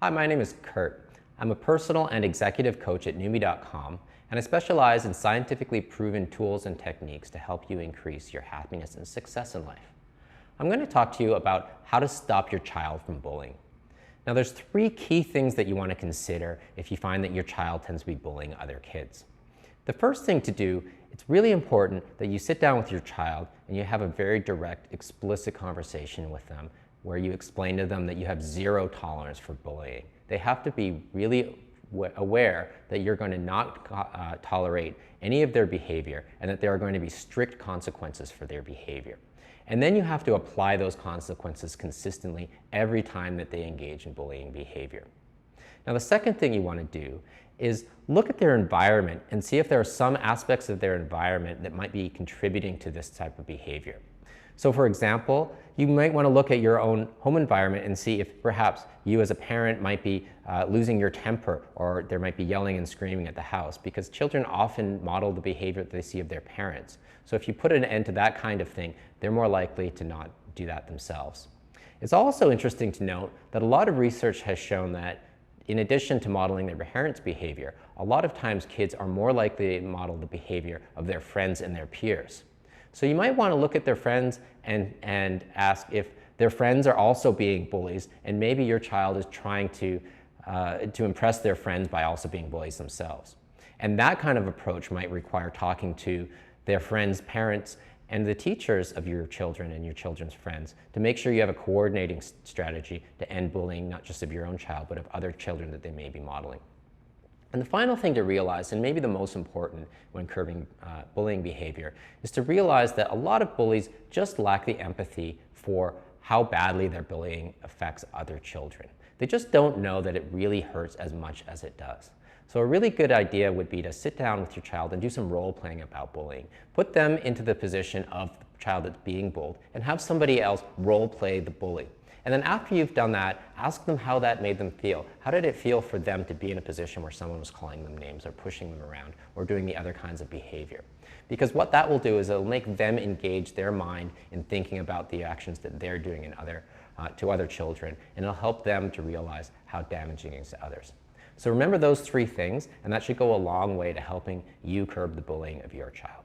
Hi, my name is Kurt. I'm a personal and executive coach at Newbie.com, and I specialize in scientifically proven tools and techniques to help you increase your happiness and success in life. I'm going to talk to you about how to stop your child from bullying. Now, there's three key things that you want to consider if you find that your child tends to be bullying other kids. The first thing to do, it's really important that you sit down with your child and you have a very direct, explicit conversation with them where you explain to them that you have zero tolerance for bullying. They have to be really aware that you're going to not tolerate any of their behavior and that there are going to be strict consequences for their behavior. And then you have to apply those consequences consistently every time that they engage in bullying behavior. Now, the second thing you want to do is look at their environment and see if there are some aspects of their environment that might be contributing to this type of behavior. So for example, you might want to look at your own home environment and see if perhaps you as a parent might be losing your temper, or there might be yelling and screaming at the house, because children often model the behavior that they see of their parents. So if you put an end to that kind of thing, they're more likely to not do that themselves. It's also interesting to note that a lot of research has shown that in addition to modeling their parents' behavior, a lot of times kids are more likely to model the behavior of their friends and their peers. So you might want to look at their friends and ask if their friends are also being bullies, and maybe your child is trying to impress their friends by also being bullies themselves. And that kind of approach might require talking to their friends' parents and the teachers of your children and your children's friends to make sure you have a coordinating strategy to end bullying, not just of your own child, but of other children that they may be modeling. And the final thing to realize, and maybe the most important when curbing bullying behavior, is to realize that a lot of bullies just lack the empathy for how badly their bullying affects other children. They just don't know that it really hurts as much as it does. So a really good idea would be to sit down with your child and do some role playing about bullying. Put them into the position of the child that's being bullied and have somebody else role play the bully. And then after you've done that, ask them how that made them feel. How did it feel for them to be in a position where someone was calling them names or pushing them around or doing the other kinds of behavior? Because what that will do is it'll make them engage their mind in thinking about the actions that they're doing to other children, and it'll help them to realize how damaging it is to others. So remember those three things, and that should go a long way to helping you curb the bullying of your child.